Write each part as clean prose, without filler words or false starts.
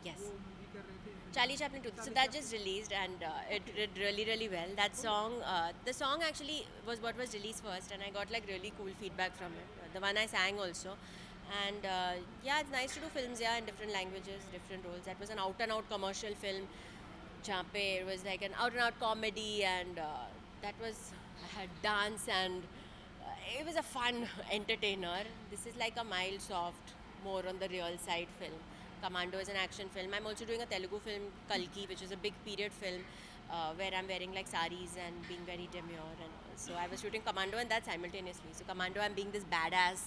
Yes. वो movie कर रहे थे Charlie Chaplin 2. So Charlie that just Chaplin. released and it did really really well. That song, the song actually was what was released first, and I got like really cool feedback from it. The one I sang also, and yeah, it's nice to do films yeah in different languages, different roles. That was an out and out commercial film, जहाँ पे it was like an out and out comedy, and that was I had dance and it was a fun entertainer. This is like a mild, soft, more on the real side film. Commando is an action film. I'm also doing a Telugu film, Kalki, which is a big period film where I'm wearing like saris and being very demure. And so I was shooting Commando and that simultaneously. So Commando, I'm being this badass,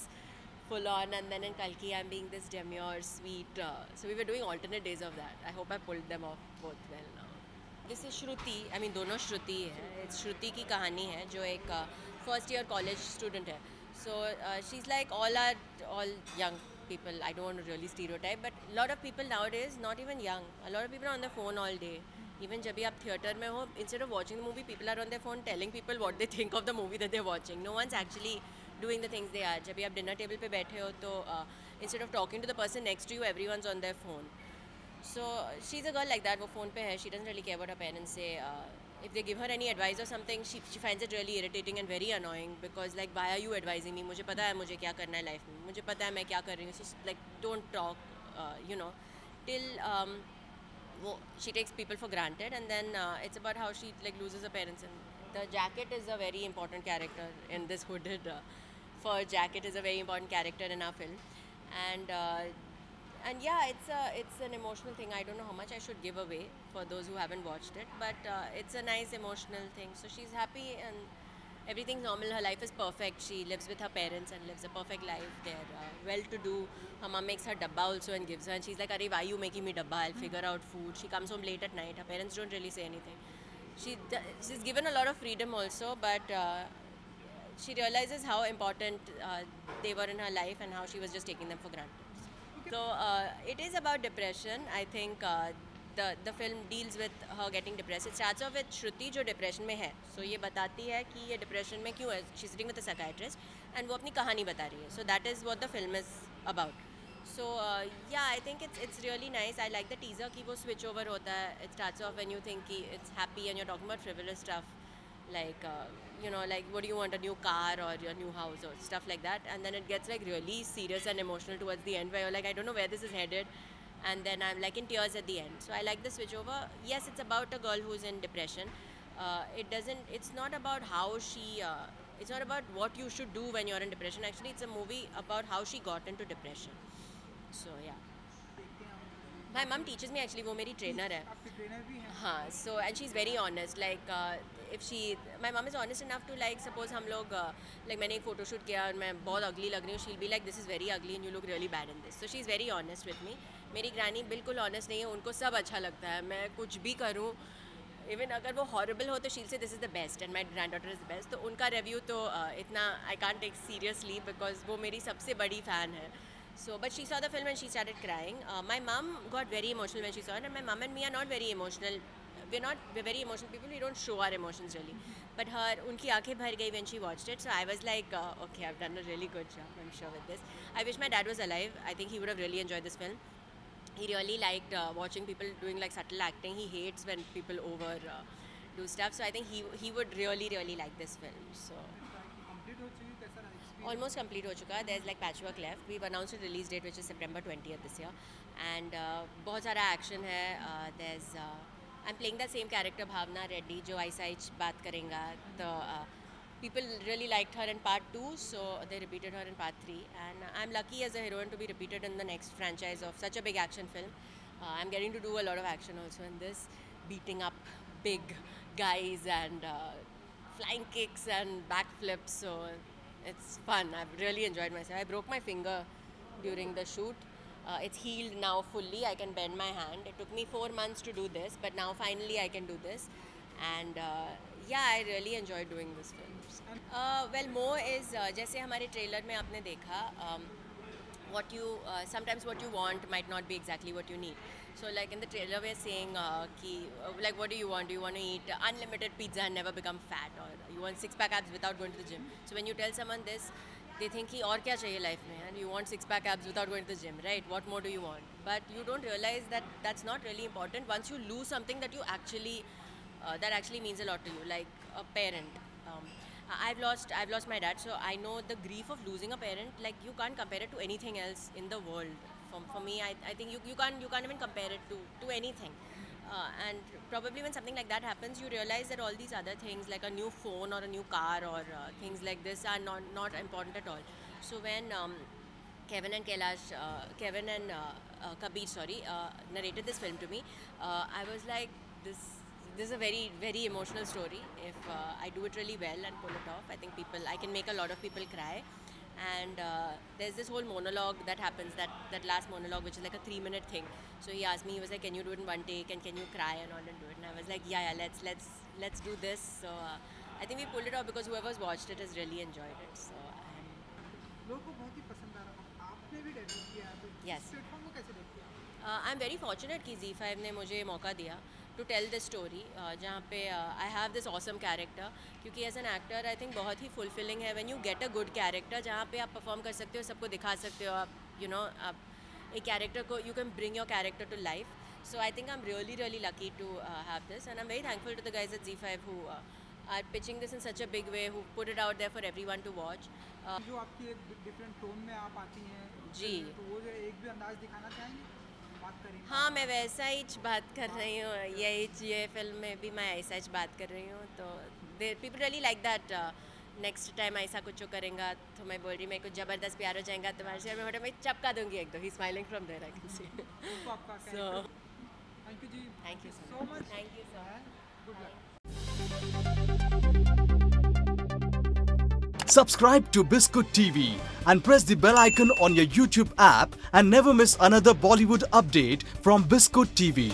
full on, and then in Kalki, I'm being this demure, sweet. So we were doing alternate days of that. I hope I pulled them off both well now. This is Shruti I mean दोनों श्रुति है it's श्रुति की कहानी है जो एक first year college student है so she is like all young people. I don't want to really stereotype, but a lot of people nowadays, not even young, a lot of people are on their phone all day. Even जब भी आप theatre में हो, instead of watching the movie, people are on their phone telling people what they think of the movie that they're watching. No one's actually doing the things they are. जब भी आप dinner table पे बैठे हो तो instead of talking to the person next to you, everyone's on their phone. So she's a girl like that. वो phone पे है. She doesn't really care what her parents say. If they give her any advice or something, she finds it really irritating and very annoying because like why are you advising me? मुझे पता है मुझे क्या करना है life में. मुझे पता है मैं क्या कर रही हूँ. So like don't talk. You know, till she takes people for granted, and then it's about how she like loses her parents. And the jacket is a very important character in this hooded fur jacket is a very important character in our film, and yeah, it's an emotional thing. I don't know how much I should give away for those who haven't watched it, but it's a nice emotional thing. So she's happy and everything's normal. Her life is perfect. She lives with her parents and lives a perfect life. They're well-to-do. Her mom makes her dabba also and gives her, and she's like, "Arey, why are you making me dabba? I'll figure out food." She comes home late at night. Her parents don't really say anything. She's given a lot of freedom also, but she realizes how important they were in her life and how she was just taking them for granted. So it is about depression. I think the film deals with her getting depressed. It starts off with Shruti जो depression में है. So ये बताती है कि ये depression में क्यों है. She's sitting with a psychiatrist and वो अपनी कहानी बता रही है. So that is what the film is about. So yeah, I think it's really nice. I like the teaser कि वो switch over होता है. It starts off when you think कि it's happy and you're talking about frivolous stuff like like what do you want, a new car or a new house or stuff like that, and then it gets like really serious and emotional towards the end where you're like I don't know where this is headed, and then I'm like in tears at the end. So I like the switch over. Yes, it's about a girl who's in depression. It's not about how she it's not about what you should do when you're in depression. Actually, it's a movie about how she got into depression. So yeah. देखते हैं हम movie. My mom teaches me actually. वो मेरी trainer है. आपके trainer भी हैं? हाँ, so and she's very honest. Like if she, my mom is honest enough to like suppose हम लोग like मैंने एक photoshoot किया और मैं बहुत ugly लग रही हूँ, she'll be like this is very ugly and you look really bad in this. So she's very honest with me. मेरी granny बिल्कुल honest नहीं है, उनको सब अच्छा लगता है. मैं कुछ भी करूँ, इवन अगर वो हॉरेबल हो तो शील से this is the best and my granddaughter is the best. तो उनका रिव्यू तो इतना I can't take seriously because वो मेरी सबसे बड़ी फ़ैन है. So, but she saw the film and she started crying. My mom got very emotional when she saw it, and my mom and me are not very emotional. We're very emotional people. We don't show our emotions really. But unki aankhein bhar gayi when she watched it. So I was like, okay, I've done a really good job, I'm sure with this. I wish my dad was alive. I think he would have really enjoyed this film. He really liked watching people doing like subtle acting. He hates when people over do stuff. So I think he would really really like this film. So complete हो चुकी, कैसा रहा experience? almost complete हो चुका. There's like patchwork left. We've announced a release date which is September 20th this year, and बहुत सारा action है. There's I'm playing the same character Bhavna Reddy जो ऐसा ही बात करेंगा. तो people really liked her in part 2, so they repeated her in part 3, and I'm lucky as a heroine to be repeated in the next franchise of such a big action film. I'm getting to do a lot of action also in this, beating up big guys and flying kicks and backflips. So it's fun. I've really enjoyed myself. I broke my finger during the shoot. It's healed now fully. I can bend my hand. It took me 4 months to do this, but now finally I can do this. And yeah, I really enjoyed doing this film. Well, more is जैसे हमारे trailer में आपने देखा what you sometimes what you want might not be exactly what you need. So like in the trailer we're saying like what do you want? Do you want to eat unlimited pizza and never become fat, or you want six pack abs without going to the gym? So when you tell someone this, they think कि और क्या चाहिए life में, and you want six-pack abs without going to the gym, right? What more do you want? But you don't realize that that's not really important once you lose something that you actually that actually means a lot to you, like a parent. I've lost my dad, so I know the grief of losing a parent. Like you can't compare it to anything else in the world. For me, I think you can't even compare it to anything. And probably when something like that happens, you realize that all these other things, like a new phone or a new car or things like this, are not important at all. So when Kevin and Kabir, narrated this film to me, I was like, this is a very, very emotional story. If I do it really well and pull it off, I think I can make a lot of people cry. And there's this whole monologue that happens, that last monologue, which is like a 3-minute thing. So he asked me, he was like, can you do it in one take, and can you cry and all and do it? And I was like, yeah, let's do this. So I think we pulled it off because whoever's watched it has really enjoyed it. So लोगों को बहुत ही पसंद आ रहा है। आपने भी debut किया है, तो Yes. इस प्लेटफॉर्म को कैसे देखते हैं? आई एम वेरी फॉर्चुनेट कि ZEE5 ने मुझे मौका दिया टू टेल दिस स्टोरी, जहाँ पे I have this awesome character, क्योंकि as an actor I think बहुत ही फुलफिलिंग है when you get a good character जहाँ पे आप परफॉर्म कर सकते हो, सबको दिखा सकते हो, आप आप एक कैरेक्टर को you can bring your character to life. So I think I'm really, really lucky to have this, and I'm very thankful to the guys at ZEE5 who are pitching this in such a big way, who put it out there for everyone to watch. जो आपकी एक different tone में आप आती हैं, जी. तो वो जो एक भी अंदाज दिखाना चाहेंगे? बात करेंगे। हाँ, मैं वैसा ही बात कर रही हूँ, ये फिल्म में भी मैं ऐसा ही बात कर रही हूँ, तो people really like that. Next time ऐसा कुछ करेगा तो मैं बोल रही मैं कुछ ज़बरदस्त प्यार हो जाएगा तुम्हारे शहर में, मैं चपका दूंगी एक दो. He smiling from there, I can see. तो आपका So, thank you ji, thank you so so much. much. Thank you so much. Good luck. Subscribe to Biscuit TV and press the bell icon on your YouTube app and never miss another Bollywood update from Biscuit TV.